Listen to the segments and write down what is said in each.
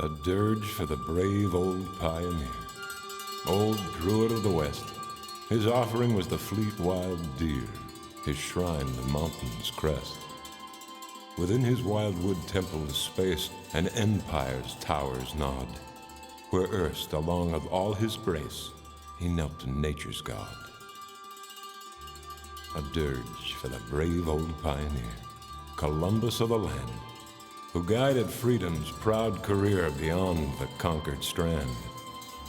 A dirge for the brave old pioneer, old druid of the West. His offering was the fleet wild deer, his shrine the mountain's crest. Within his wildwood temple's space, an empire's towers nod, where erst, along of all his grace, he knelt to nature's God. A dirge for the brave old pioneer, Columbus of the land, who guided freedom's proud career beyond the conquered strand,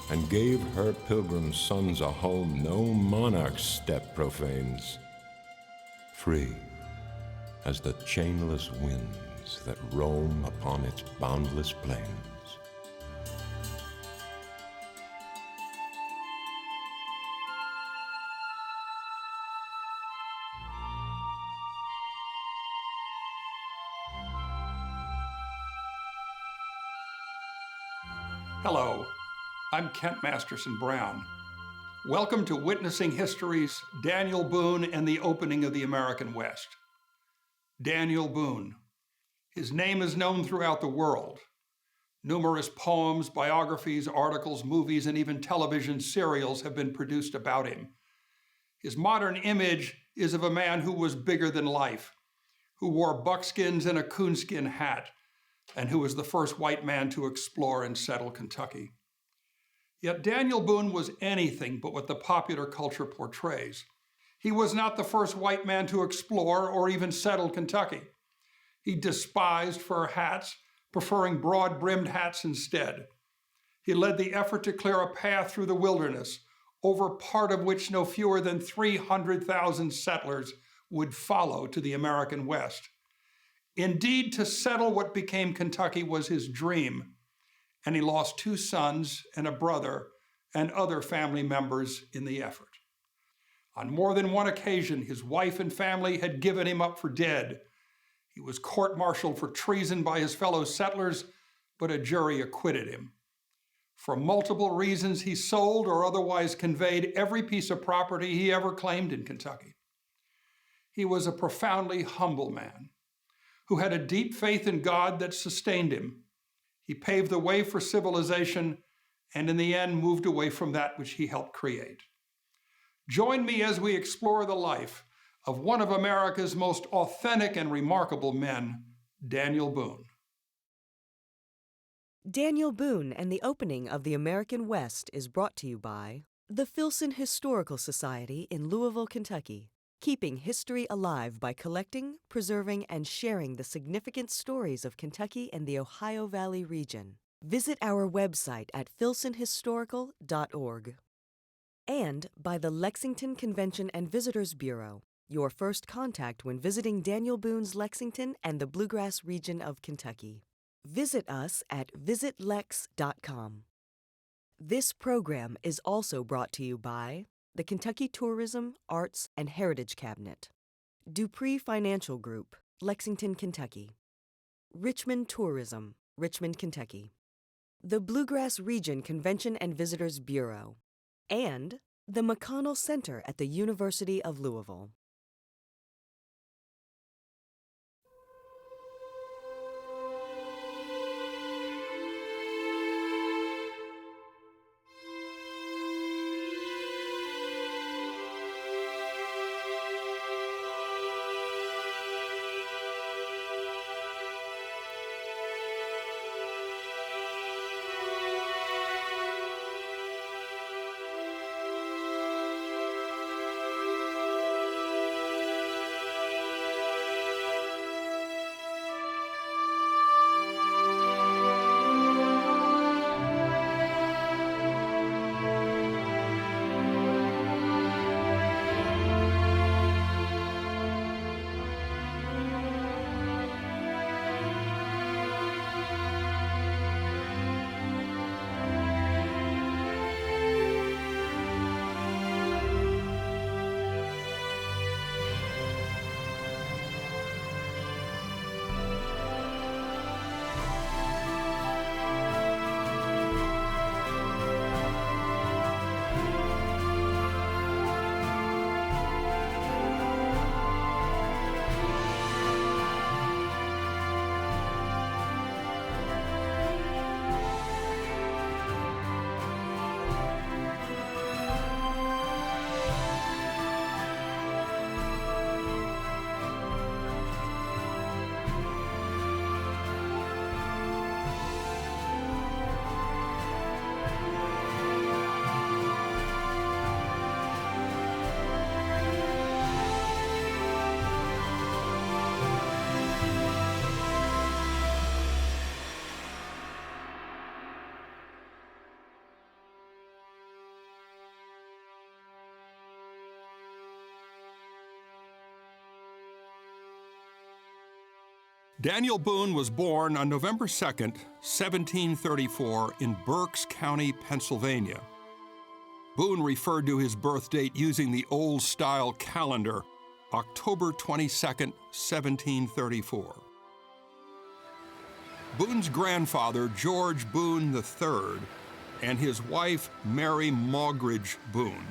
and gave her pilgrim sons a home no monarch's step profanes, free as the chainless winds that roam upon its boundless plains. Hello, I'm Kent Masterson Brown. Welcome to Witnessing History's Daniel Boone and the Opening of the American West. Daniel Boone. His name is known throughout the world. Numerous poems, biographies, articles, movies, and even television serials have been produced about him. His modern image is of a man who was bigger than life, who wore buckskins and a coonskin hat, and who was the first white man to explore and settle Kentucky. Yet Daniel Boone was anything but what the popular culture portrays. He was not the first white man to explore or even settle Kentucky. He despised fur hats, preferring broad-brimmed hats instead. He led the effort to clear a path through the wilderness, over part of which no fewer than 300,000 settlers would follow to the American West. Indeed, to settle what became Kentucky was his dream, and he lost 2 sons and a brother and other family members in the effort. On more than one occasion, his wife and family had given him up for dead. He was court-martialed for treason by his fellow settlers, but a jury acquitted him. For multiple reasons, he sold or otherwise conveyed every piece of property he ever claimed in Kentucky. He was a profoundly humble man who had a deep faith in God that sustained him. He paved the way for civilization and in the end moved away from that which he helped create. Join me as we explore the life of one of America's most authentic and remarkable men, Daniel Boone. Daniel Boone and the Opening of the American West is brought to you by the Filson Historical Society in Louisville, Kentucky, keeping history alive by collecting, preserving, and sharing the significant stories of Kentucky and the Ohio Valley region. Visit our website at filsonhistorical.org. And by the Lexington Convention and Visitors Bureau, your first contact when visiting Daniel Boone's Lexington and the Bluegrass region of Kentucky. Visit us at visitlex.com. This program is also brought to you by the Kentucky Tourism, Arts, and Heritage Cabinet, Dupree Financial Group, Lexington, Kentucky, Richmond Tourism, Richmond, Kentucky, the Bluegrass Region Convention and Visitors Bureau, and the McConnell Center at the University of Louisville. Daniel Boone was born on November 2nd, 1734, in Berks County, Pennsylvania. Boone referred to his birth date using the old-style calendar, October 22nd, 1734. Boone's grandfather, George Boone III, and his wife, Mary Maugridge Boone,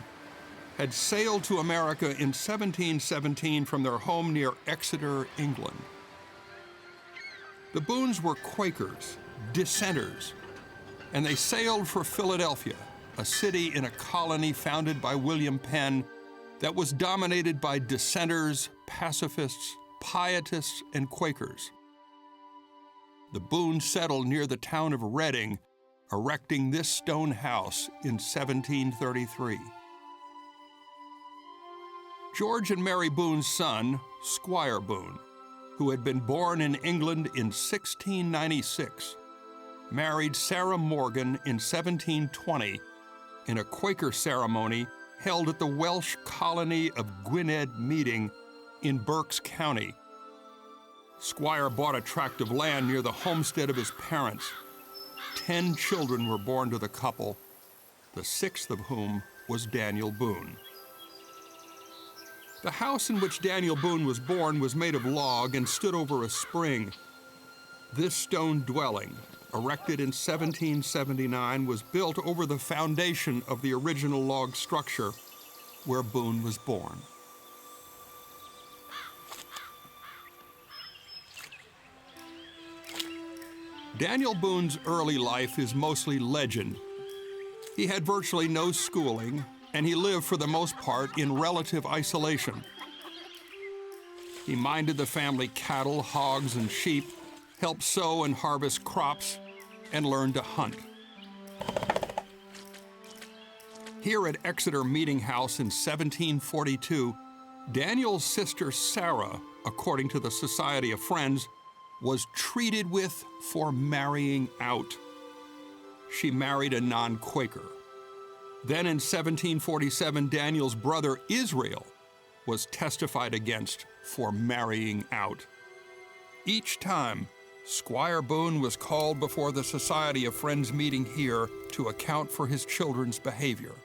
had sailed to America in 1717 from their home near Exeter, England. The Boones were Quakers, dissenters, and they sailed for Philadelphia, a city in a colony founded by William Penn that was dominated by dissenters, pacifists, pietists, and Quakers. The Boones settled near the town of Reading, erecting this stone house in 1733. George and Mary Boone's son, Squire Boone, who had been born in England in 1696, married Sarah Morgan in 1720 in a Quaker ceremony held at the Welsh colony of Gwynedd Meeting in Berks County. Squire bought a tract of land near the homestead of his parents. 10 children were born to the couple, the 6th of whom was Daniel Boone. The house in which Daniel Boone was born was made of log and stood over a spring. This stone dwelling, erected in 1779, was built over the foundation of the original log structure where Boone was born. Daniel Boone's early life is mostly legend. He had virtually no schooling, and he lived for the most part in relative isolation. He minded the family cattle, hogs, and sheep, helped sow and harvest crops, and learned to hunt. Here at Exeter Meeting House in 1742, Daniel's sister Sarah, according to the Society of Friends, was treated with for marrying out. She married a non-Quaker. Then in 1747, Daniel's brother Israel was testified against for marrying out. Each time, Squire Boone was called before the Society of Friends meeting here to account for his children's behavior.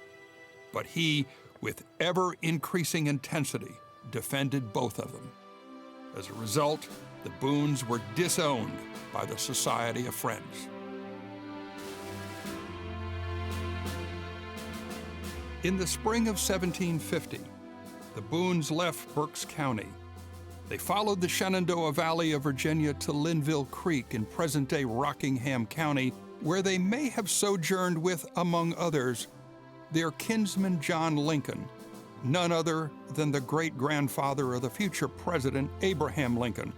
But he, with ever-increasing intensity, defended both of them. As a result, the Boones were disowned by the Society of Friends. In the spring of 1750, the Boones left Berks County. They followed the Shenandoah Valley of Virginia to Linville Creek in present-day Rockingham County, where they may have sojourned with, among others, their kinsman John Lincoln, none other than the great-grandfather of the future President Abraham Lincoln.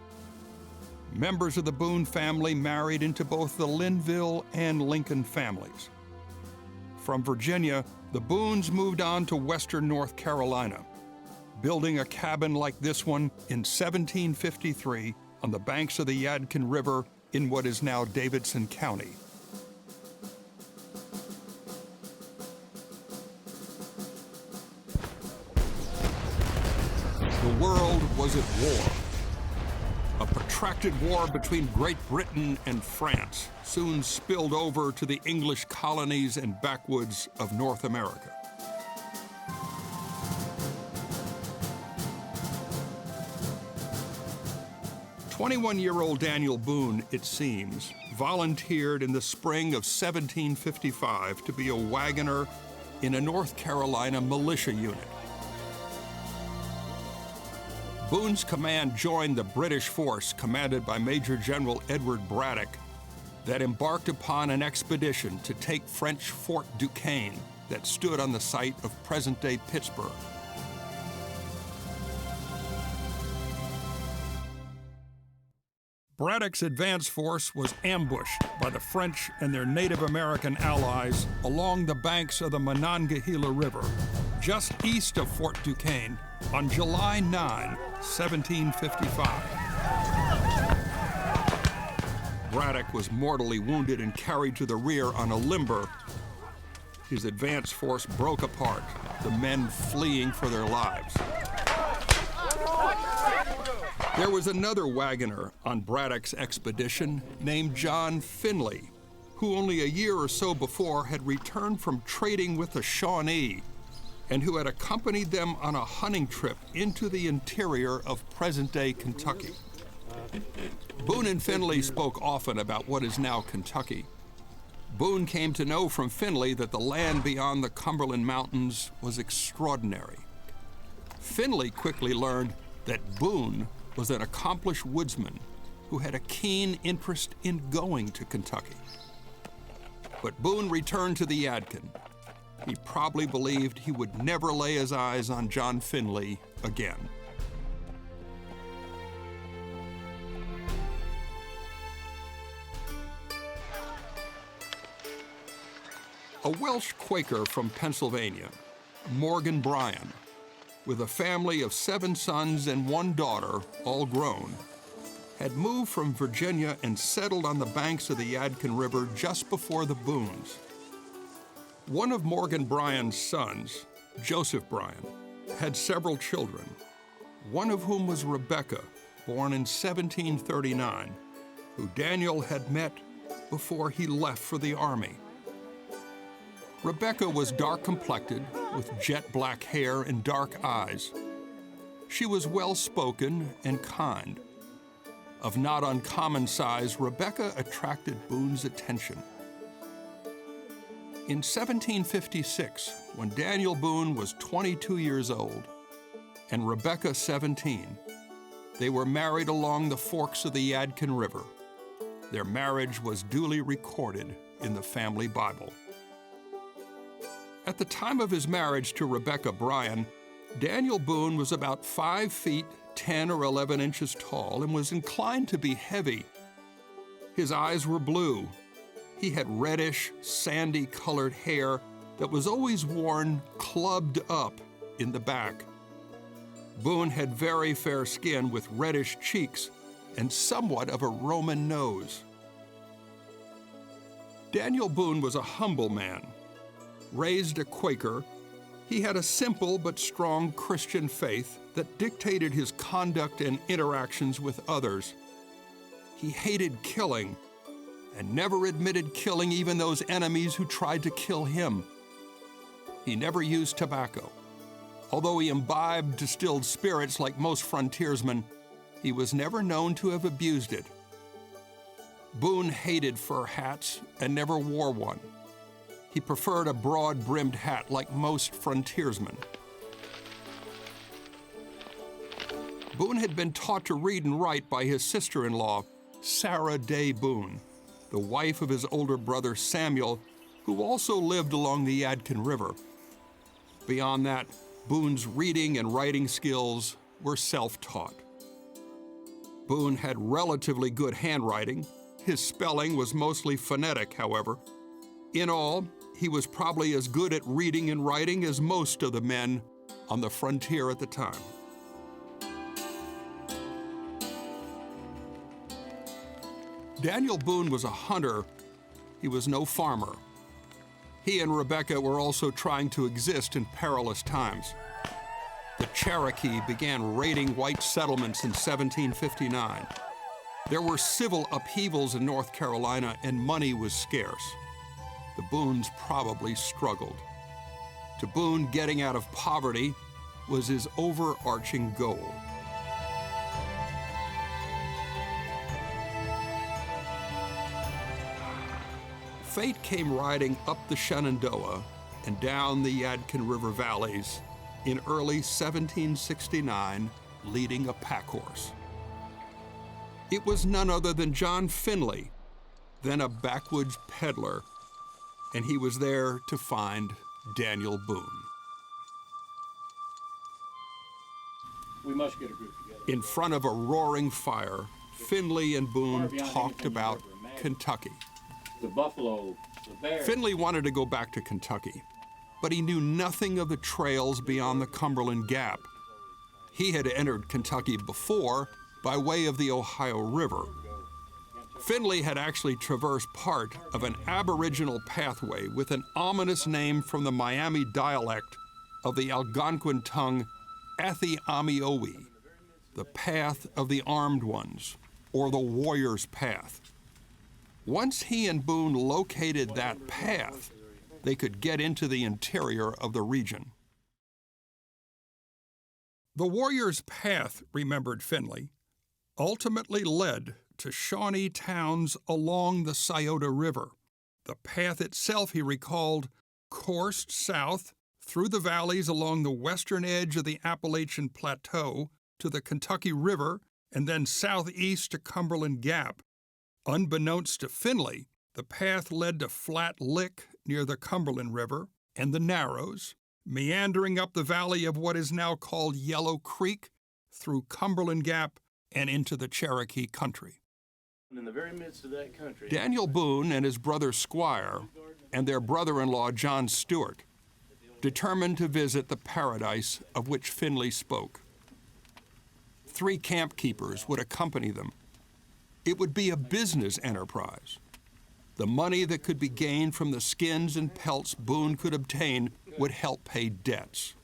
Members of the Boone family married into both the Linville and Lincoln families. From Virginia, the Boones moved on to western North Carolina, building a cabin like this one in 1753 on the banks of the Yadkin River in what is now Davidson County. The world was at war. A protracted war between Great Britain and France soon spilled over to the English colonies and backwoods of North America. "21-year-old Daniel Boone, it seems, volunteered in the spring of 1755 to be a wagoner in a North Carolina militia unit. Boone's command joined the British force commanded by Major General Edward Braddock that embarked upon an expedition to take French Fort Duquesne that stood on the site of present-day Pittsburgh. Braddock's advance force was ambushed by the French and their Native American allies along the banks of the Monongahela River, just east of Fort Duquesne, on July 9, 1755. Braddock was mortally wounded and carried to the rear on a limber. His advance force broke apart, the men fleeing for their lives. There was another wagoner on Braddock's expedition named John Finley, who only a year or so before had returned from trading with the Shawnee and who had accompanied them on a hunting trip into the interior of present-day Kentucky. Boone and Finley spoke often about what is now Kentucky. Boone came to know from Finley that the land beyond the Cumberland Mountains was extraordinary. Finley quickly learned that Boone was an accomplished woodsman who had a keen interest in going to Kentucky. But Boone returned to the Yadkin. He probably believed he would never lay his eyes on John Finley again. A Welsh Quaker from Pennsylvania, Morgan Bryan, with a family of 7 sons and 1 daughter, all grown, had moved from Virginia and settled on the banks of the Yadkin River just before the Boones. One of Morgan Bryan's sons, Joseph Bryan, had several children, one of whom was Rebecca, born in 1739, who Daniel had met before he left for the army. Rebecca was dark-complected, with jet-black hair and dark eyes. She was well-spoken and kind. Of not uncommon size, Rebecca attracted Boone's attention. In 1756, when Daniel Boone was 22 years old and Rebecca 17, they were married along the forks of the Yadkin River. Their marriage was duly recorded in the family Bible. At the time of his marriage to Rebecca Bryan, Daniel Boone was about 5 feet 10 or 11 inches tall and was inclined to be heavy. His eyes were blue. He had reddish, sandy-colored hair that was always worn clubbed up in the back. Boone had very fair skin with reddish cheeks and somewhat of a Roman nose. Daniel Boone was a humble man. Raised a Quaker, he had a simple but strong Christian faith that dictated his conduct and interactions with others. He hated killing and never admitted killing even those enemies who tried to kill him. He never used tobacco. Although he imbibed distilled spirits like most frontiersmen, he was never known to have abused it. Boone hated fur hats and never wore one. He preferred a broad-brimmed hat like most frontiersmen. Boone had been taught to read and write by his sister-in-law, Sarah Day Boone, the wife of his older brother Samuel, who also lived along the Yadkin River. Beyond that, Boone's reading and writing skills were self-taught. Boone had relatively good handwriting. His spelling was mostly phonetic, however. In all, he was probably as good at reading and writing as most of the men on the frontier at the time. Daniel Boone was a hunter. He was no farmer. He and Rebecca were also trying to exist in perilous times. The Cherokee began raiding white settlements in 1759. There were civil upheavals in North Carolina, and money was scarce. The Boones probably struggled. To Boone, getting out of poverty was his overarching goal. Fate came riding up the Shenandoah and down the Yadkin River valleys in early 1769, leading a pack horse. It was none other than John Finley, then a backwoods peddler, and he was there to find Daniel Boone. We must get a group together. In front of a roaring fire, Finley and Boone talked about Kentucky. The buffalo, the bear. Finley wanted to go back to Kentucky, but he knew nothing of the trails beyond the Cumberland Gap. He had entered Kentucky before by way of the Ohio River. Finley had actually traversed part of an aboriginal pathway with an ominous name from the Miami dialect of the Algonquin tongue, Athi-Ami-Owi. the path of the armed ones, or the warrior's path. Once he and Boone located that path, they could get into the interior of the region. The warrior's path, remembered Finley, ultimately led to Shawnee towns along the Scioto River. The path itself, he recalled, coursed south through the valleys along the western edge of the Appalachian Plateau to the Kentucky River and then southeast to Cumberland Gap. Unbeknownst to Finley, the path led to Flat Lick near the Cumberland River and the Narrows, meandering up the valley of what is now called Yellow Creek through Cumberland Gap and into the Cherokee country. In the very midst of that country, Daniel Boone and his brother Squire and their brother-in-law John Stewart determined to visit the paradise of which Finley spoke. 3 camp keepers would accompany them. It would be a business enterprise. The money that could be gained from the skins and pelts Boone could obtain would help pay debts.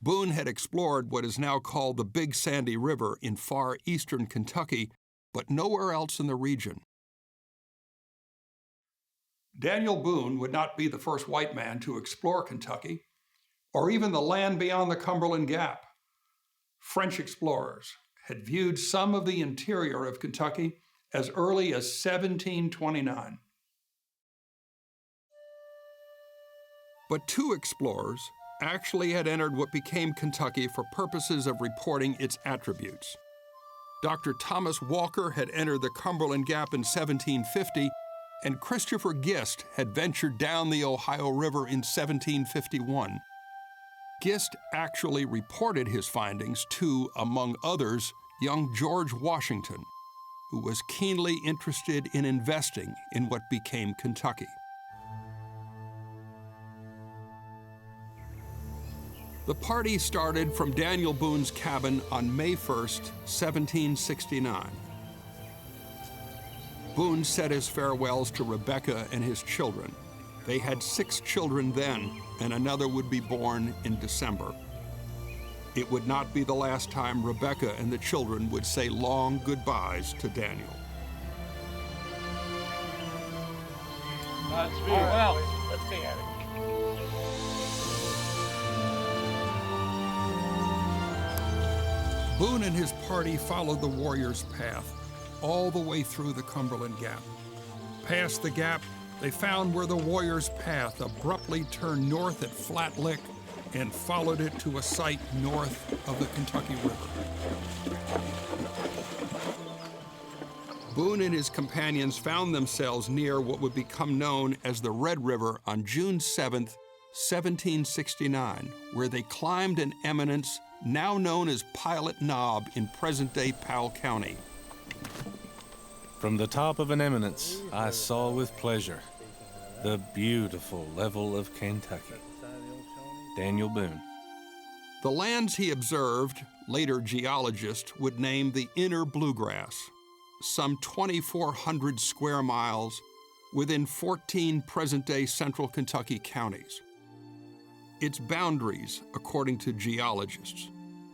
Boone had explored what is now called the Big Sandy River in far eastern Kentucky, but nowhere else in the region. Daniel Boone would not be the first white man to explore Kentucky, or even the land beyond the Cumberland Gap. French explorers had viewed some of the interior of Kentucky as early as 1729. But 2 explorers actually had entered what became Kentucky for purposes of reporting its attributes. Dr. Thomas Walker had entered the Cumberland Gap in 1750, and Christopher Gist had ventured down the Ohio River in 1751. Gist actually reported his findings to, among others, young George Washington, who was keenly interested in investing in what became Kentucky. The party started from Daniel Boone's cabin on May 1st, 1769. Boone said his farewells to Rebecca and his children. They had 6 children then, and another would be born in December. It would not be the last time Rebecca and the children would say long goodbyes to Daniel. Godspeed. Well, let's be at it. Boone and his party followed the warrior's path all the way through the Cumberland Gap. Past the gap, they found where the warrior's path abruptly turned north at Flat Lick and followed it to a site north of the Kentucky River. Boone and his companions found themselves near what would become known as the Red River on June 7th, 1769, where they climbed an eminence now known as Pilot Knob in present-day Powell County. From the top of an eminence, I saw with pleasure the beautiful level of Kentucky. Daniel Boone. The lands he observed, later geologists would name the Inner Bluegrass, some 2,400 square miles within 14 present-day central Kentucky counties. Its boundaries, according to geologists,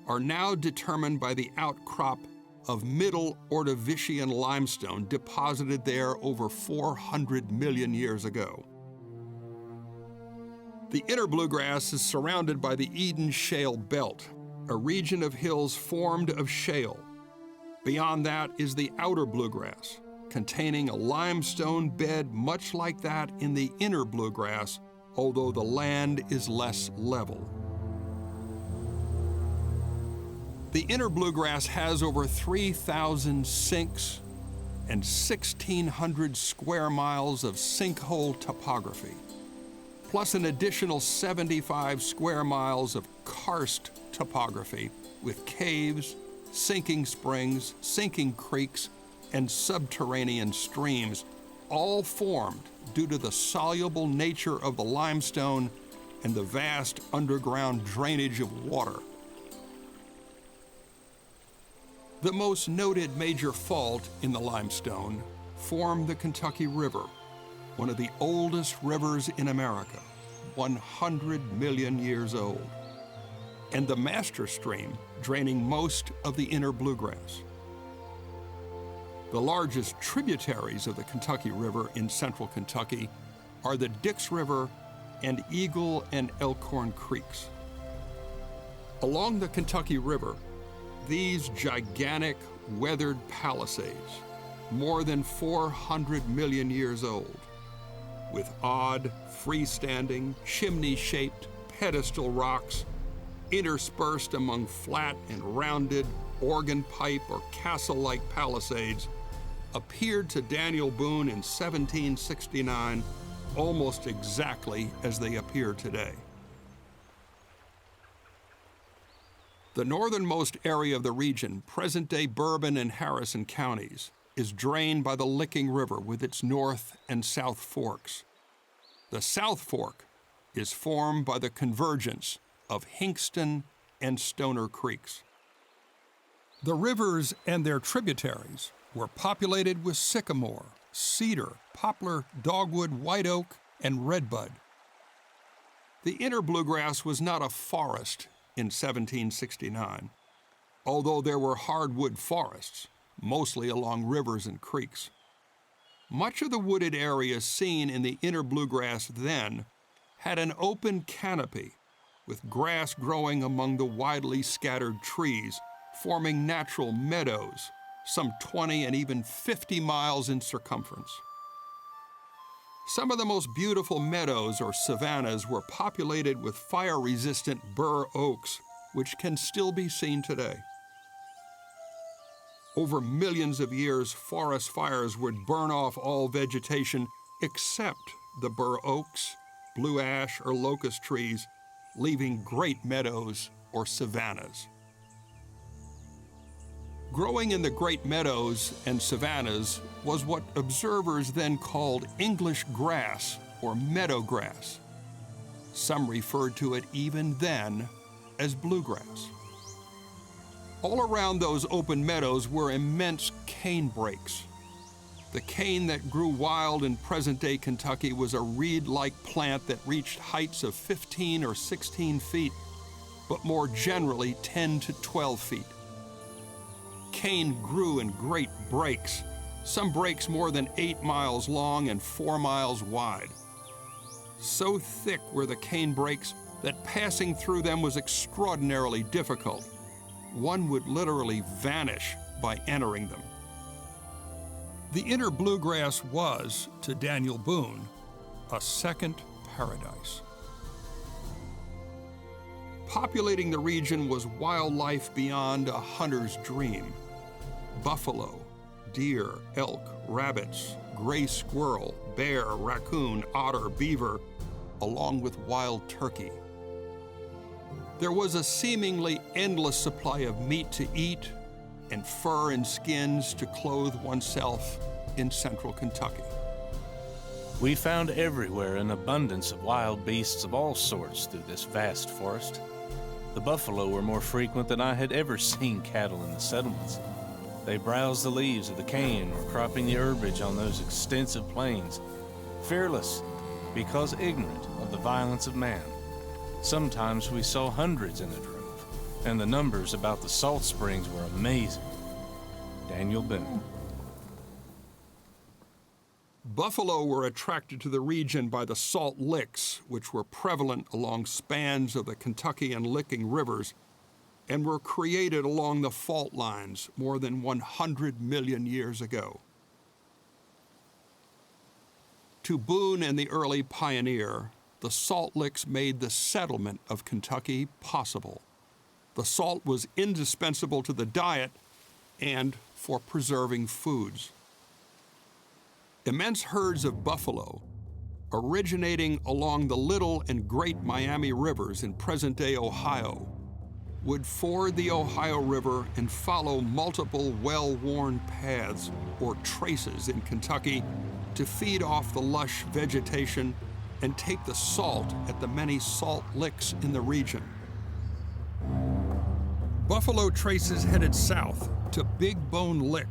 are now determined by the outcrop of Middle Ordovician limestone deposited there over 400 million years ago. The Inner Bluegrass is surrounded by the Eden Shale Belt, a region of hills formed of shale. Beyond that is the Outer Bluegrass, containing a limestone bed much like that in the Inner Bluegrass, although the land is less level. The Inner Bluegrass has over 3,000 sinks and 1,600 square miles of sinkhole topography, plus an additional 75 square miles of karst topography with caves, sinking springs, sinking creeks, and subterranean streams, all formed due to the soluble nature of the limestone and the vast underground drainage of water. The most noted major fault in the limestone formed the Kentucky River, one of the oldest rivers in America, 100 million years old. and the master stream draining most of the inner Bluegrass. The largest tributaries of the Kentucky River in central Kentucky are the Dix River and Eagle and Elkhorn Creeks. Along the Kentucky River, these gigantic weathered palisades, more than 400 million years old, with odd, freestanding, chimney-shaped pedestal rocks interspersed among flat and rounded organ pipe or castle-like palisades, appeared to Daniel Boone in 1769 almost exactly as they appear today. The northernmost area of the region, present-day Bourbon and Harrison counties, is drained by the Licking River with its north and south forks. The South Fork is formed by the convergence of Hinkston and Stoner Creeks. The rivers and their tributaries were populated with sycamore, cedar, poplar, dogwood, white oak, and redbud. The inner Bluegrass was not a forest in 1769, although there were hardwood forests, mostly along rivers and creeks. Much of the wooded area seen in the inner Bluegrass then had an open canopy with grass growing among the widely scattered trees, forming natural meadows, some 20 and even 50 miles in circumference. Some of the most beautiful meadows or savannas were populated with fire-resistant bur oaks, which can still be seen today. Over millions of years, forest fires would burn off all vegetation except the bur oaks, blue ash, or locust trees, leaving great meadows or savannas. Growing in the great meadows and savannas was what observers then called English grass or meadow grass. Some referred to it even then as bluegrass. All around those open meadows were immense cane brakes. The cane that grew wild in present-day Kentucky was a reed-like plant that reached heights of 15 or 16 feet, but more generally 10 to 12 feet. Cane grew in great breaks, some breaks more than 8 miles long and 4 miles wide. So thick were the cane breaks that passing through them was extraordinarily difficult. One would literally vanish by entering them. The inner Bluegrass was, to Daniel Boone, a second paradise. Populating the region was wildlife beyond a hunter's dream. Buffalo, deer, elk, rabbits, gray squirrel, bear, raccoon, otter, beaver, along with wild turkey. There was a seemingly endless supply of meat to eat and fur and skins to clothe oneself in central Kentucky. We found everywhere an abundance of wild beasts of all sorts through this vast forest. The buffalo were more frequent than I had ever seen cattle in the settlements. They browsed the leaves of the cane or cropping the herbage on those extensive plains, fearless because ignorant of the violence of man. Sometimes we saw hundreds in a drove, and the numbers about the salt springs were amazing. Daniel Boone. Buffalo were attracted to the region by the salt licks, which were prevalent along spans of the Kentucky and Licking rivers, and were created along the fault lines more than 100 million years ago. To Boone and the early pioneer, the salt licks made the settlement of Kentucky possible. The salt was indispensable to the diet and for preserving foods. Immense herds of buffalo, originating along the Little and Great Miami rivers in present-day Ohio, would ford the Ohio River and follow multiple well-worn paths or traces in Kentucky to feed off the lush vegetation and take the salt at the many salt licks in the region. Buffalo traces headed south to Big Bone Lick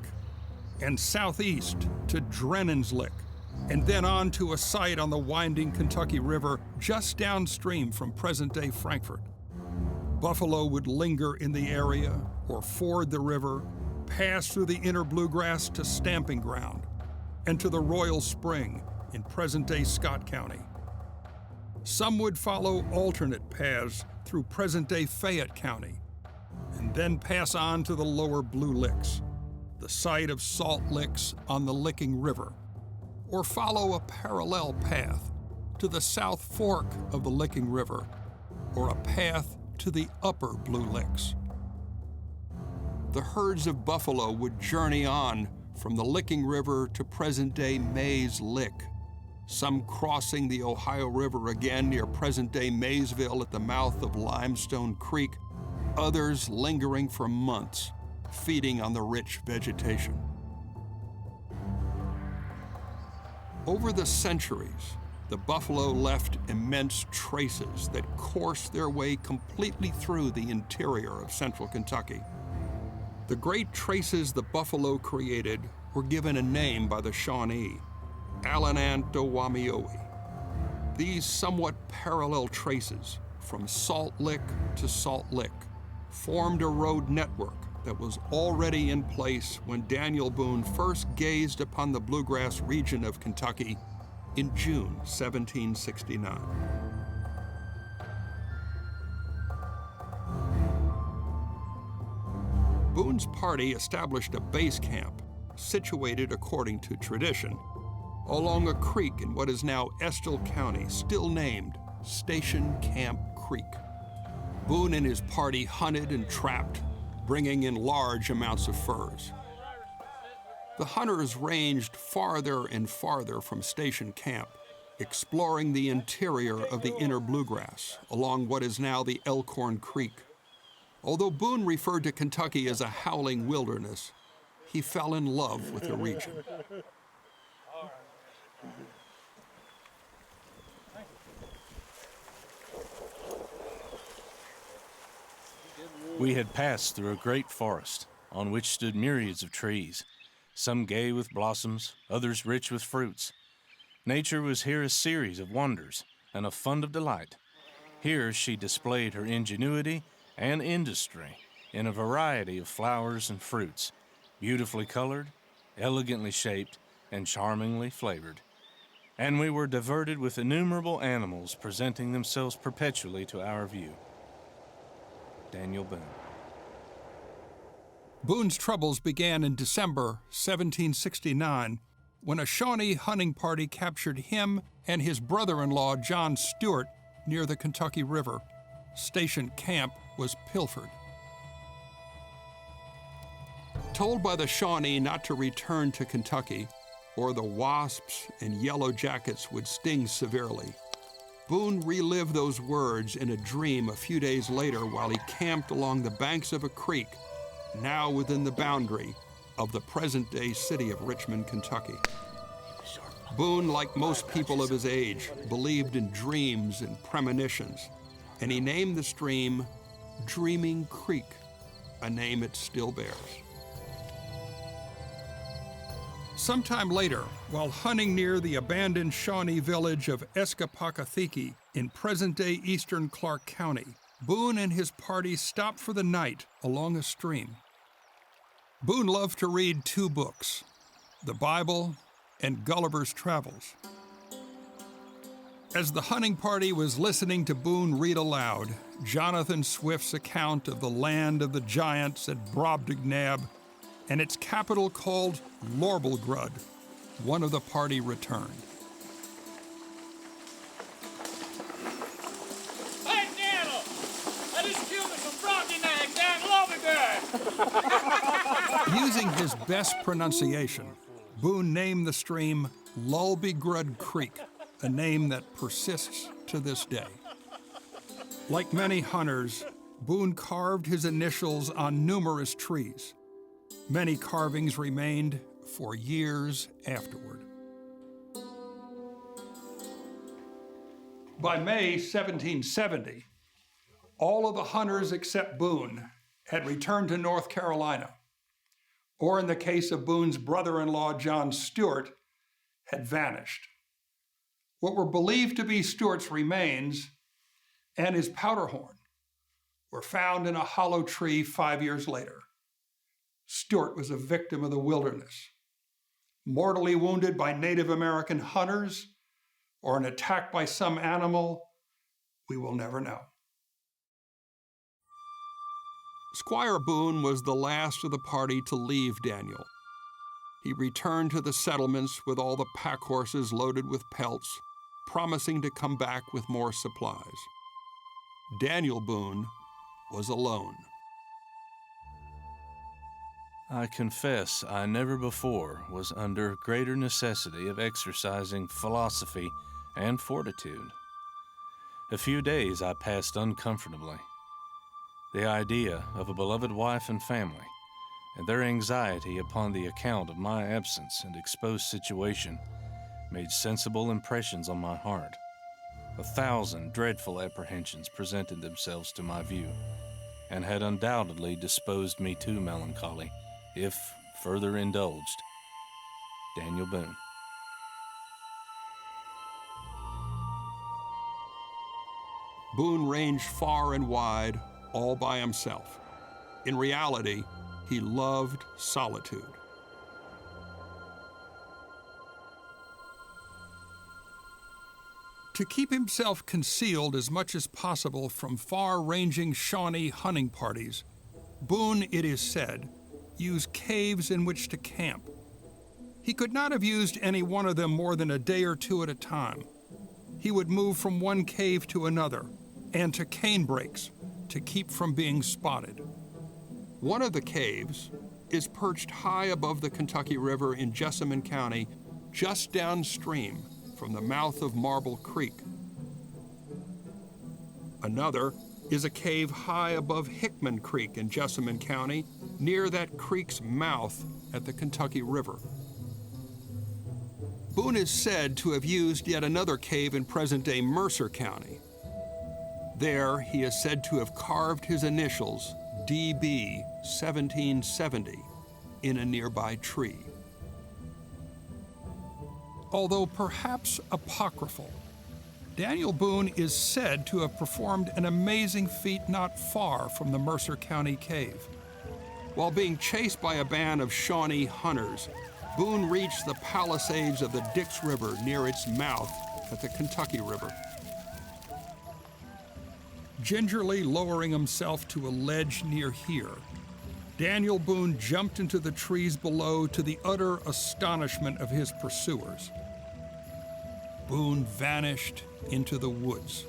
and southeast to Drennan's Lick, and then on to a site on the winding Kentucky River just downstream from present-day Frankfort. buffalo would linger in the area or ford the river, pass through the inner Bluegrass to Stamping Ground and to the Royal Spring in present-day Scott County. Some would follow alternate paths through present-day Fayette County and then pass on to the lower Blue Licks, the site of salt licks on the Licking River, or follow a parallel path to the South Fork of the Licking River, or a path to the upper Blue Licks. The herds of buffalo would journey on from the Licking River to present-day Mays Lick, some crossing the Ohio River again near present-day Maysville at the mouth of Limestone Creek, others lingering for months, feeding on the rich vegetation. Over the centuries, the buffalo left immense traces that coursed their way completely through the interior of central Kentucky. The great traces the buffalo created were given a name by the Shawnee, Alanantowamioe. These somewhat parallel traces, from Salt Lick to Salt Lick, formed a road network that was already in place when Daniel Boone first gazed upon the Bluegrass region of Kentucky in June 1769. Boone's party established a base camp, situated according to tradition, along a creek in what is now Estill County, still named Station Camp Creek. Boone and his party hunted and trapped, bringing in large amounts of furs. The hunters ranged farther and farther from Station Camp, exploring the interior of the inner Bluegrass along what is now the Elkhorn Creek. Although Boone referred to Kentucky as a howling wilderness, he fell in love with the region. We had passed through a great forest on which stood myriads of trees, some gay with blossoms, others rich with fruits. Nature was here a series of wonders and a fund of delight. Here she displayed her ingenuity and industry in a variety of flowers and fruits, beautifully colored, elegantly shaped, and charmingly flavored. And we were diverted with innumerable animals presenting themselves perpetually to our view. Daniel Boone. Boone's troubles began in December 1769 when a Shawnee hunting party captured him and his brother-in-law John Stewart near the Kentucky River. Station Camp was pilfered. Told by the Shawnee not to return to Kentucky, or the wasps and yellow jackets would sting severely, Boone relived those words in a dream a few days later while he camped along the banks of a creek, now within the boundary of the present-day city of Richmond, Kentucky. Boone, like most people of his age, believed in dreams and premonitions, and he named the stream Dreaming Creek, a name it still bears. Sometime later, while hunting near the abandoned Shawnee village of Escapakathiki in present-day eastern Clark County, Boone and his party stopped for the night along a stream. Boone loved to read two books, the Bible and Gulliver's Travels. As the hunting party was listening to Boone read aloud Jonathan Swift's account of the land of the giants at Brobdingnag and its capital called Lorbegrud, one of the party returned. Hey, Daniel! I just killed some Brobdingnag down Lorbegrud! Using his best pronunciation, Boone named the stream Lorbegrud Creek, a name that persists to this day. Like many hunters, Boone carved his initials on numerous trees. Many carvings remained for years afterward. By May 1770, all of the hunters except Boone had returned to North Carolina, or in the case of Boone's brother-in-law John Stewart, had vanished. What were believed to be Stewart's remains and his powder horn were found in a hollow tree 5 years later. Stuart was a victim of the wilderness, mortally wounded by Native American hunters or an attack by some animal. We will never know. Squire Boone was the last of the party to leave Daniel. He returned to the settlements with all the pack horses loaded with pelts, promising to come back with more supplies. Daniel Boone was alone. I confess I never before was under greater necessity of exercising philosophy and fortitude. A few days I passed uncomfortably. The idea of a beloved wife and family, and their anxiety upon the account of my absence and exposed situation, made sensible impressions on my heart. 1,000 dreadful apprehensions presented themselves to my view, and had undoubtedly disposed me to melancholy, if further indulged. Daniel Boone. Boone ranged far and wide, all by himself. In reality, he loved solitude. To keep himself concealed as much as possible from far-ranging Shawnee hunting parties, Boone, it is said, used caves in which to camp. He could not have used any one of them more than a day or two at a time. He would move from one cave to another, and to canebrakes, to keep from being spotted. One of the caves is perched high above the Kentucky River in Jessamine County, just downstream from the mouth of Marble Creek. Another is a cave high above Hickman Creek in Jessamine County, near that creek's mouth at the Kentucky River. Boone is said to have used yet another cave in present-day Mercer County. There, he is said to have carved his initials, DB 1770, in a nearby tree. Although perhaps apocryphal, Daniel Boone is said to have performed an amazing feat not far from the Mercer County cave. While being chased by a band of Shawnee hunters, Boone reached the palisades of the Dix River near its mouth at the Kentucky River. Gingerly lowering himself to a ledge near here, Daniel Boone jumped into the trees below to the utter astonishment of his pursuers. Boone vanished into the woods.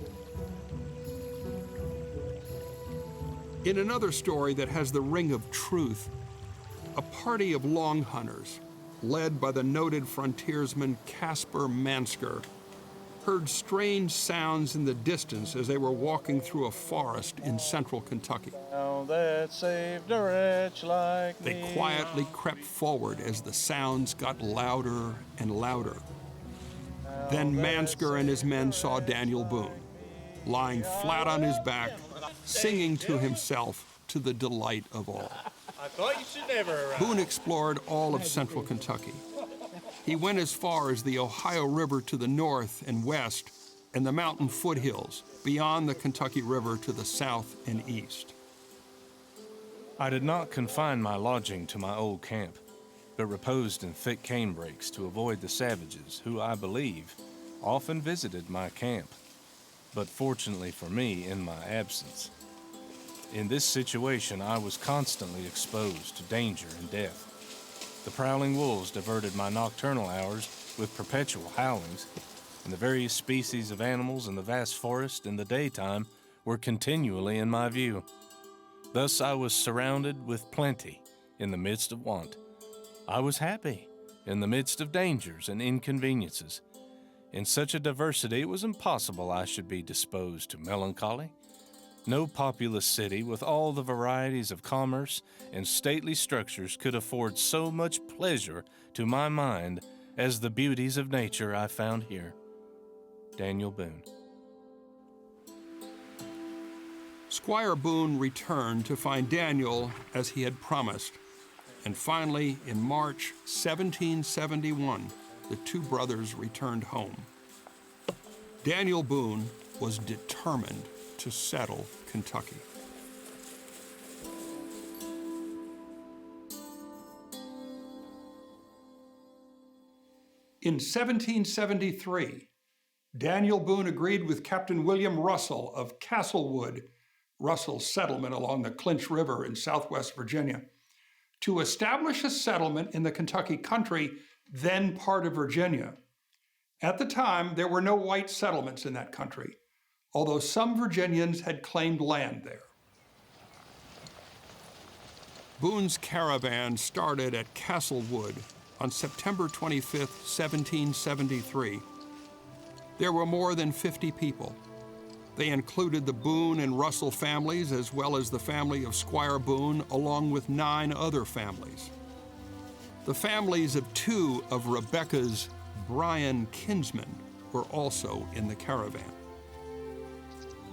In another story that has the ring of truth, a party of long hunters, led by the noted frontiersman Caspar Mansker, heard strange sounds in the distance as they were walking through a forest in central Kentucky. Now that saved a wretch like They me. quietly crept forward as the sounds got louder and louder. Then Mansker and his men saw Daniel Boone, lying flat on his back, singing to himself to the delight of all. I thought you should never arrive. Boone explored all of central Kentucky. He went as far as the Ohio River to the north and west, and the mountain foothills beyond the Kentucky River to the south and east. I did not confine my lodging to my old camp, but reposed in thick canebrakes to avoid the savages who, I believe, often visited my camp, but fortunately for me, in my absence. In this situation, I was constantly exposed to danger and death. The prowling wolves diverted my nocturnal hours with perpetual howlings, and the various species of animals in the vast forest in the daytime were continually in my view. Thus I was surrounded with plenty in the midst of want. I was happy in the midst of dangers and inconveniences. In such a diversity, it was impossible I should be disposed to melancholy. No populous city with all the varieties of commerce and stately structures could afford so much pleasure to my mind as the beauties of nature I found here. Daniel Boone. Squire Boone returned to find Daniel as he had promised, and finally, in March 1771, the two brothers returned home. Daniel Boone was determined to settle Kentucky. In 1773, Daniel Boone agreed with Captain William Russell of Castlewood, Russell's settlement along the Clinch River in southwest Virginia, to establish a settlement in the Kentucky country, then part of Virginia. At the time, there were no white settlements in that country, although some Virginians had claimed land there. Boone's caravan started at Castlewood on September 25, 1773. There were more than 50 people. They included the Boone and Russell families, as well as the family of Squire Boone, along with 9 other families. The families of 2 of Rebecca's Bryan kinsmen were also in the caravan.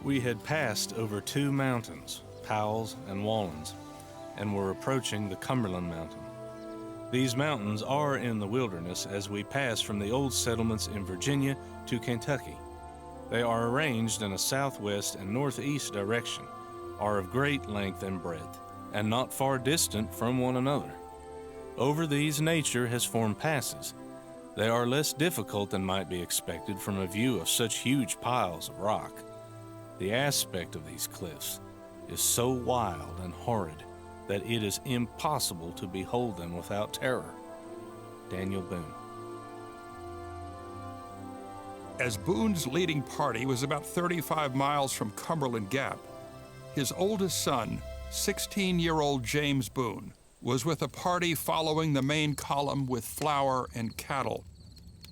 We had passed over 2 mountains, Powell's and Wallens, and were approaching the Cumberland Mountain. These mountains are in the wilderness as we pass from the old settlements in Virginia to Kentucky. They are arranged in a southwest and northeast direction, are of great length and breadth, and not far distant from one another. Over these nature has formed passes. They are less difficult than might be expected from a view of such huge piles of rock. The aspect of these cliffs is so wild and horrid that it is impossible to behold them without terror. Daniel Boone. As Boone's leading party was about 35 miles from Cumberland Gap, his oldest son, 16-year-old James Boone, was with a party following the main column with flour and cattle.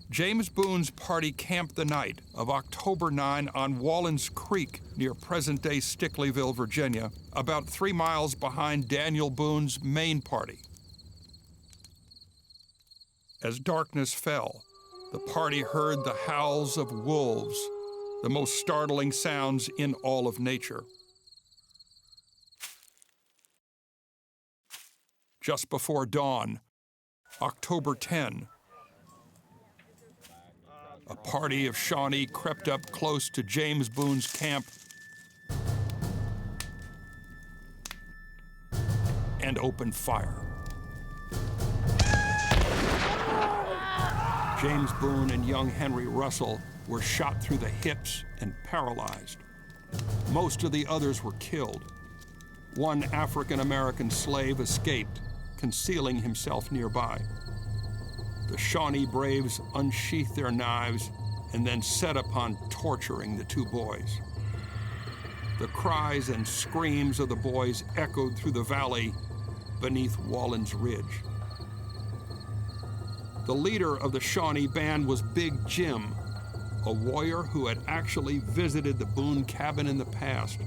James Boone's party camped the night of October 9 on Wallens Creek near present-day Stickleyville, Virginia, about 3 miles behind Daniel Boone's main party. As darkness fell, the party heard the howls of wolves, the most startling sounds in all of nature. Just before dawn, October 10, a party of Shawnee crept up close to James Boone's camp and opened fire. James Boone and young Henry Russell were shot through the hips and paralyzed. Most of the others were killed. One African-American slave escaped, concealing himself nearby. The Shawnee braves unsheathed their knives and then set upon torturing the 2 boys. The cries and screams of the boys echoed through the valley beneath Wallens Ridge. The leader of the Shawnee band was Big Jim, a warrior who had actually visited the Boone cabin in the past.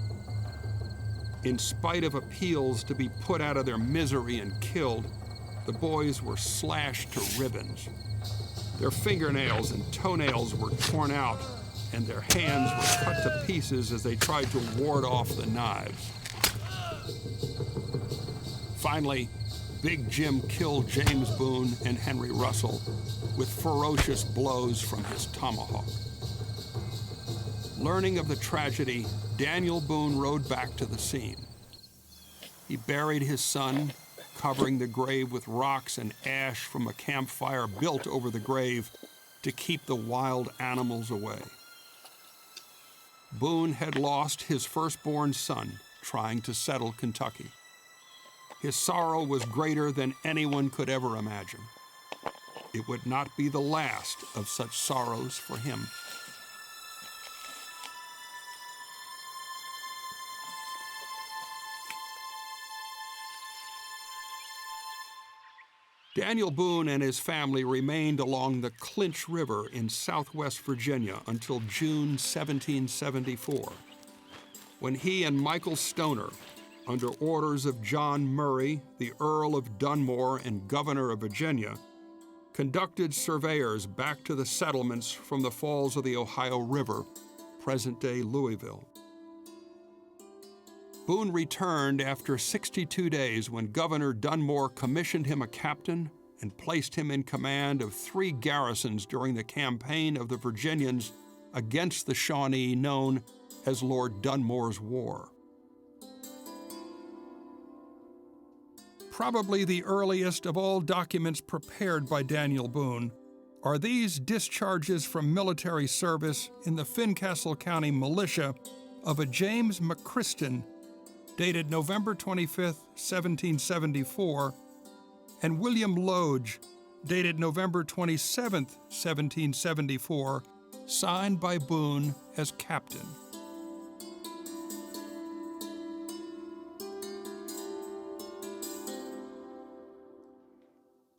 In spite of appeals to be put out of their misery and killed, the boys were slashed to ribbons. Their fingernails and toenails were torn out, and their hands were cut to pieces as they tried to ward off the knives. Finally, Big Jim killed James Boone and Henry Russell with ferocious blows from his tomahawk. Learning of the tragedy, Daniel Boone rode back to the scene. He buried his son, covering the grave with rocks and ash from a campfire built over the grave to keep the wild animals away. Boone had lost his firstborn son trying to settle Kentucky. His sorrow was greater than anyone could ever imagine. It would not be the last of such sorrows for him. Daniel Boone and his family remained along the Clinch River in southwest Virginia until June 1774, when he and Michael Stoner, under orders of John Murray, the Earl of Dunmore and Governor of Virginia, conducted surveyors back to the settlements from the falls of the Ohio River, present-day Louisville. Boone returned after 62 days when Governor Dunmore commissioned him a captain and placed him in command of 3 garrisons during the campaign of the Virginians against the Shawnee known as Lord Dunmore's War. Probably the earliest of all documents prepared by Daniel Boone, are these discharges from military service in the Fincastle County Militia of a James McChriston, dated November 25, 1774, and William Loge, dated November 27, 1774, signed by Boone as captain.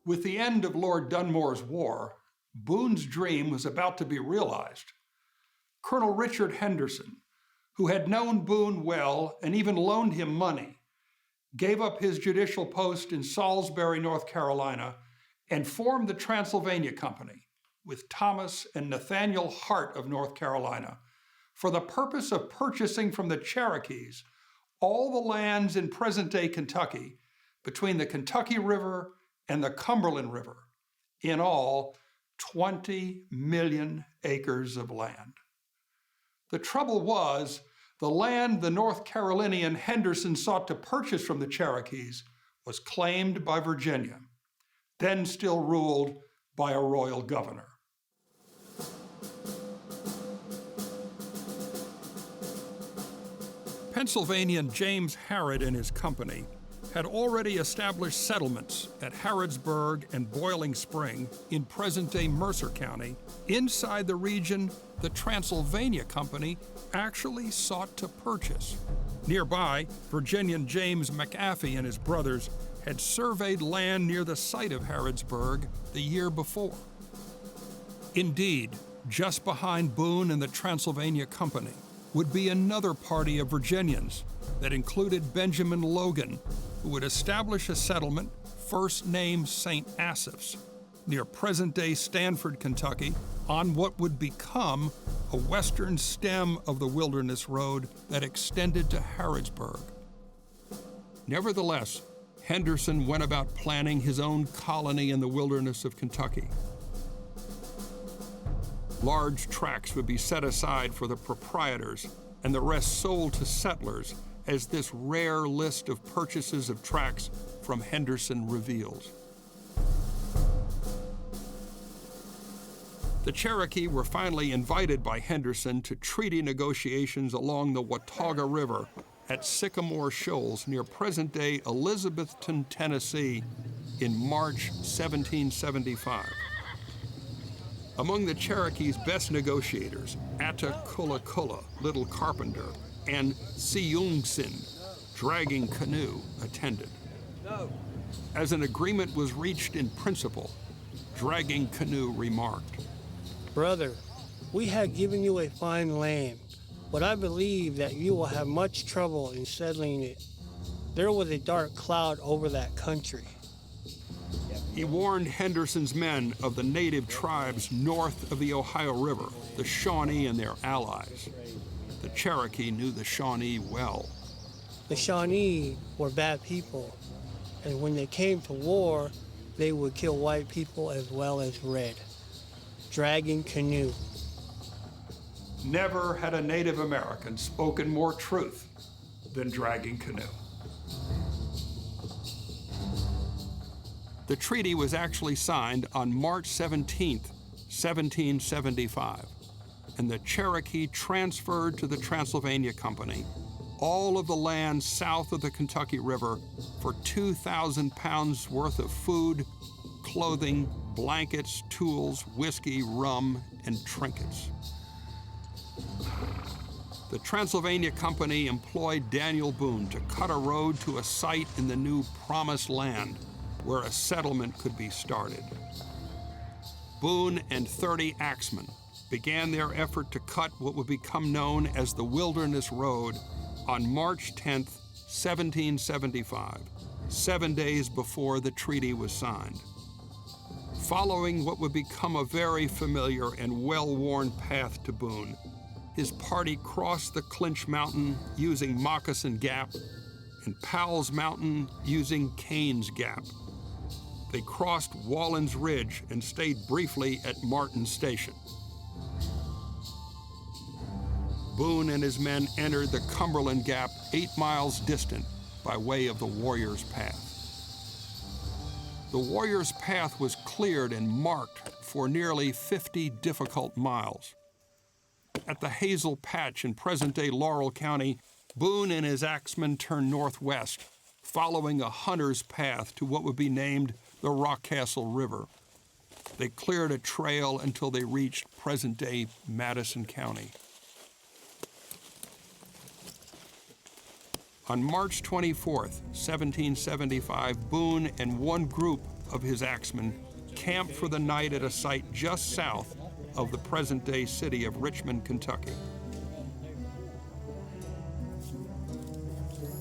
With the end of Lord Dunmore's war, Boone's dream was about to be realized. Colonel Richard Henderson, who had known Boone well and even loaned him money, gave up his judicial post in Salisbury, North Carolina, and formed the Transylvania Company with Thomas and Nathaniel Hart of North Carolina for the purpose of purchasing from the Cherokees all the lands in present-day Kentucky between the Kentucky River and the Cumberland River, in all 20 million acres of land. The trouble was, the land the North Carolinian Henderson sought to purchase from the Cherokees was claimed by Virginia, then still ruled by a royal governor. Pennsylvanian James Harrod and his company had already established settlements at Harrodsburg and Boiling Spring in present-day Mercer County, inside the region the Transylvania Company actually sought to purchase. Nearby, Virginian James McAfee and his brothers had surveyed land near the site of Harrodsburg the year before. Indeed, just behind Boone and the Transylvania Company would be another party of Virginians that included Benjamin Logan, who would establish a settlement first named St. Asaph's, near present-day Stanford, Kentucky, on what would become a western stem of the Wilderness Road that extended to Harrodsburg. Nevertheless, Henderson went about planning his own colony in the wilderness of Kentucky. Large tracts would be set aside for the proprietors and the rest sold to settlers, as this rare list of purchases of tracts from Henderson reveals. The Cherokee were finally invited by Henderson to treaty negotiations along the Watauga River at Sycamore Shoals near present-day Elizabethton, Tennessee, in March 1775. Among the Cherokee's best negotiators, Attakullakulla, Little Carpenter, and Seungsin, Dragging Canoe, attended. As an agreement was reached in principle, Dragging Canoe remarked, "Brother, we have given you a fine land, but I believe that you will have much trouble in settling it. There was a dark cloud over that country." He warned Henderson's men of the native tribes north of the Ohio River, the Shawnee and their allies. The Cherokee knew the Shawnee well. The Shawnee were bad people, and when they came to war, they would kill white people as well as red. Dragging Canoe. Never had a Native American spoken more truth than Dragging Canoe. The treaty was actually signed on March 17, 1775, and the Cherokee transferred to the Transylvania Company all of the land south of the Kentucky River for 2,000 pounds worth of food, clothing, blankets, tools, whiskey, rum, and trinkets. The Transylvania Company employed Daniel Boone to cut a road to a site in the new Promised Land where a settlement could be started. Boone and 30 axemen began their effort to cut what would become known as the Wilderness Road on March 10, 1775, 7 days before the treaty was signed. Following what would become a very familiar and well-worn path to Boone, his party crossed the Clinch Mountain using Moccasin Gap and Powell's Mountain using Kane's Gap. They crossed Wallen's Ridge and stayed briefly at Martin Station. Boone and his men entered the Cumberland Gap 8 miles distant by way of the Warrior's Path. The Warrior's Path was cleared and marked for nearly 50 difficult miles. At the Hazel Patch in present-day Laurel County, Boone and his axemen turned northwest, following a hunter's path to what would be named the Rockcastle River. They cleared a trail until they reached present-day Madison County. On March 24th, 1775, Boone and one group of his axemen camped for the night at a site just south of the present-day city of Richmond, Kentucky.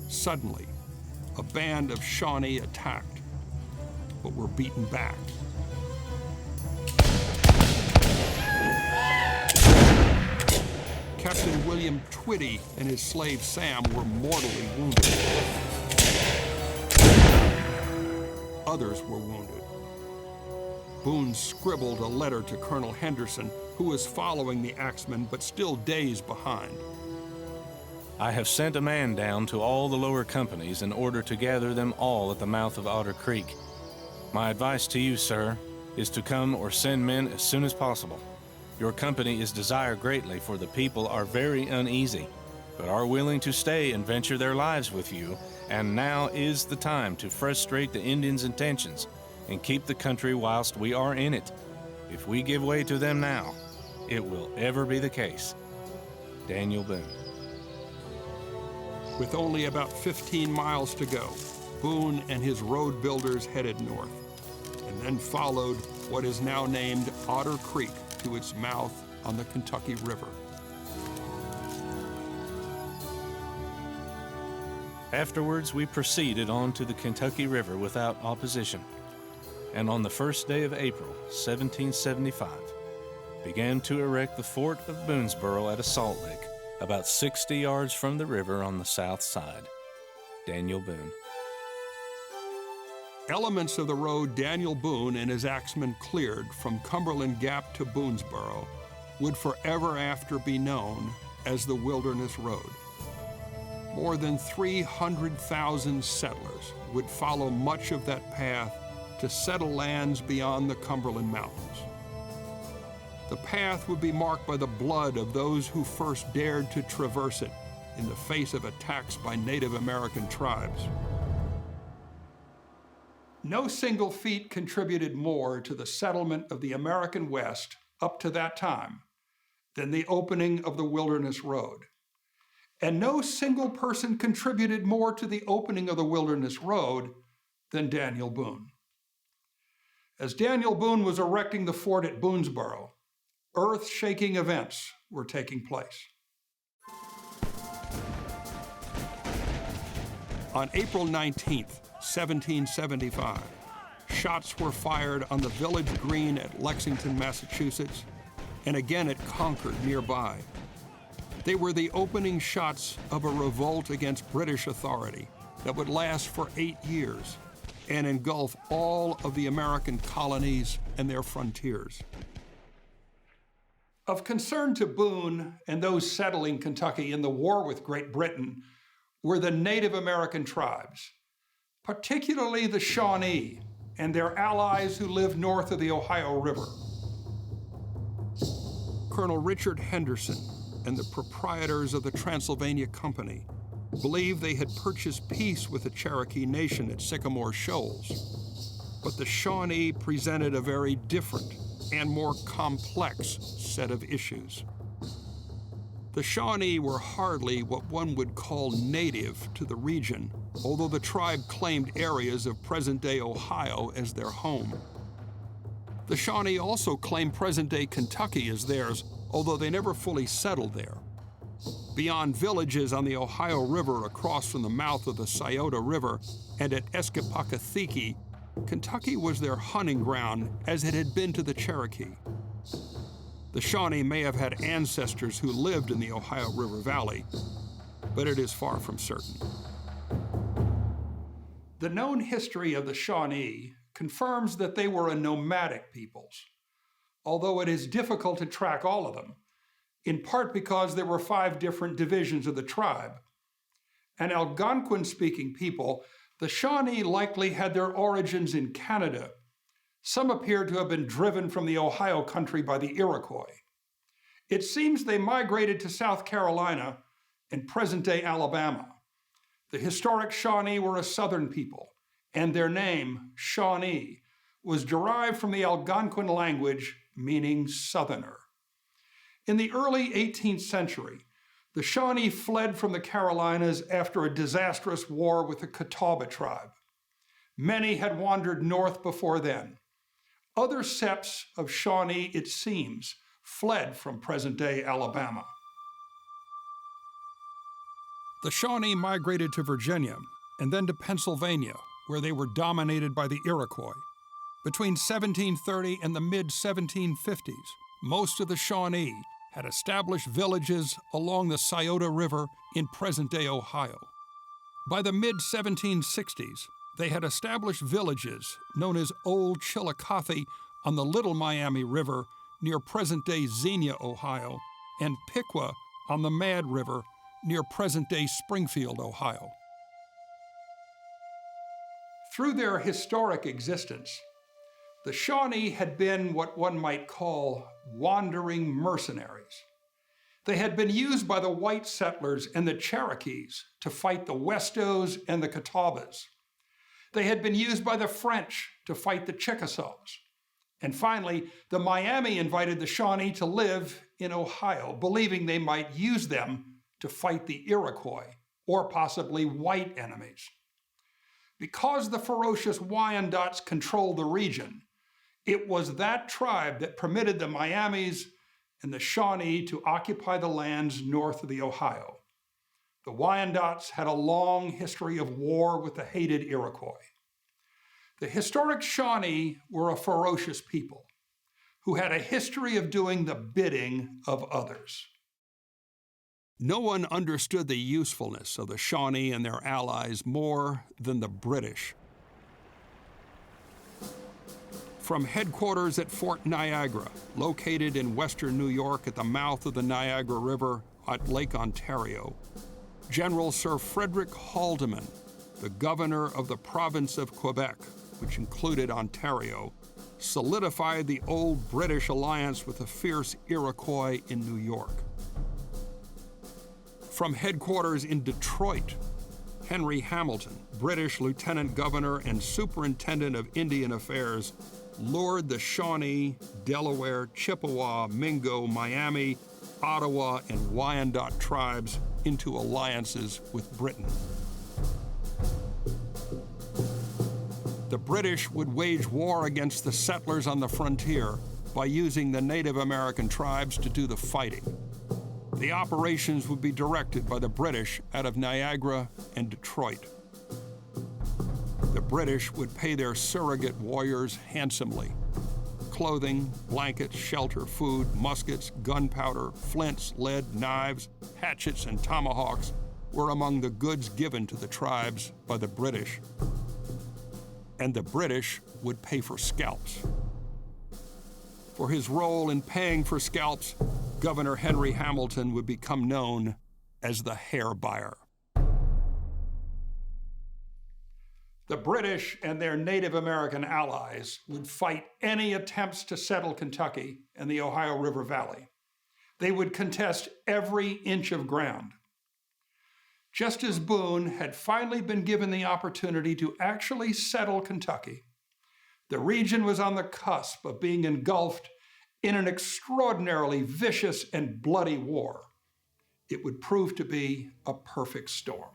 Suddenly, a band of Shawnee attacked, but were beaten back. Captain William Twitty and his slave Sam were mortally wounded. Others were wounded. Boone scribbled a letter to Colonel Henderson, who was following the axemen but still days behind. I have sent a man down to all the lower companies in order to gather them all at the mouth of Otter Creek. My advice to you, sir, is to come or send men as soon as possible. Your company is desired greatly, for the people are very uneasy, but are willing to stay and venture their lives with you, and now is the time to frustrate the Indians' intentions and keep the country whilst we are in it. If we give way to them now, it will ever be the case. Daniel Boone. With only about 15 miles to go, Boone and his road builders headed north, and then followed what is now named Otter Creek to its mouth on the Kentucky River. Afterwards, we proceeded on to the Kentucky River without opposition, and on the first day of April, 1775, began to erect the fort of Boonesboro at a salt lick, about 60 yards from the river on the south side. Daniel Boone. Elements of the road Daniel Boone and his axemen cleared from Cumberland Gap to Boonesboro would forever after be known as the Wilderness Road. More than 300,000 settlers would follow much of that path to settle lands beyond the Cumberland Mountains. The path would be marked by the blood of those who first dared to traverse it in the face of attacks by Native American tribes. No single feat contributed more to the settlement of the American West up to that time than the opening of the Wilderness Road. And no single person contributed more to the opening of the Wilderness Road than Daniel Boone. As Daniel Boone was erecting the fort at Boonesboro, earth-shaking events were taking place. On April 19th, 1775, shots were fired on the village green at Lexington, Massachusetts, and again at Concord nearby. They were the opening shots of a revolt against British authority that would last for 8 years and engulf all of the American colonies and their frontiers. Of concern to Boone and those settling Kentucky in the war with Great Britain were the Native American tribes, particularly the Shawnee and their allies who lived north of the Ohio River. Colonel Richard Henderson and the proprietors of the Transylvania Company believed they had purchased peace with the Cherokee Nation at Sycamore Shoals, but the Shawnee presented a very different and more complex set of issues. The Shawnee were hardly what one would call native to the region, although the tribe claimed areas of present-day Ohio as their home. The Shawnee also claimed present-day Kentucky as theirs, although they never fully settled there. Beyond villages on the Ohio River across from the mouth of the Scioto River and at Escapakathiki, Kentucky was their hunting ground as it had been to the Cherokee. The Shawnee may have had ancestors who lived in the Ohio River Valley, but it is far from certain. The known history of the Shawnee confirms that they were a nomadic peoples, although it is difficult to track all of them, in part because there were 5 different divisions of the tribe. An Algonquin-speaking people, the Shawnee likely had their origins in Canada, Some appear to have been driven from the Ohio country by the Iroquois. It seems they migrated to South Carolina and present-day Alabama. The historic Shawnee were a southern people, and their name, Shawnee, was derived from the Algonquin language meaning southerner. In the early 18th century, the Shawnee fled from the Carolinas after a disastrous war with the Catawba tribe. Many had wandered north before then. Other septs of Shawnee, it seems, fled from present-day Alabama. The Shawnee migrated to Virginia and then to Pennsylvania, where they were dominated by the Iroquois. Between 1730 and the mid-1750s, most of the Shawnee had established villages along the Scioto River in present-day Ohio. By the mid-1760s, they had established villages known as Old Chillicothe on the Little Miami River near present-day Xenia, Ohio, and Piqua on the Mad River near present-day Springfield, Ohio. Through their historic existence, the Shawnee had been what one might call wandering mercenaries. They had been used by the white settlers and the Cherokees to fight the Westos and the Catawbas. They had been used by the French to fight the Chickasaws. And finally, the Miami invited the Shawnee to live in Ohio, believing they might use them to fight the Iroquois, or possibly white enemies. Because the ferocious Wyandots controlled the region, it was that tribe that permitted the Miamis and the Shawnee to occupy the lands north of the Ohio. The Wyandots had a long history of war with the hated Iroquois. The historic Shawnee were a ferocious people who had a history of doing the bidding of others. No one understood the usefulness of the Shawnee and their allies more than the British. From headquarters at Fort Niagara, located in western New York at the mouth of the Niagara River at Lake Ontario, General Sir Frederick Haldimand, the governor of the province of Quebec, which included Ontario, solidified the old British alliance with the fierce Iroquois in New York. From headquarters in Detroit, Henry Hamilton, British Lieutenant Governor and Superintendent of Indian Affairs, lured the Shawnee, Delaware, Chippewa, Mingo, Miami, Ottawa, and Wyandot tribes into alliances with Britain. The British would wage war against the settlers on the frontier by using the Native American tribes to do the fighting. The operations would be directed by the British out of Niagara and Detroit. The British would pay their surrogate warriors handsomely. Clothing, blankets, shelter, food, muskets, gunpowder, flints, lead, knives, hatchets, and tomahawks were among the goods given to the tribes by the British. And the British would pay for scalps. For his role in paying for scalps, Governor Henry Hamilton would become known as the hair buyer. The British and their Native American allies would fight any attempts to settle Kentucky and the Ohio River Valley. They would contest every inch of ground. Just as Boone had finally been given the opportunity to actually settle Kentucky, the region was on the cusp of being engulfed in an extraordinarily vicious and bloody war. It would prove to be a perfect storm.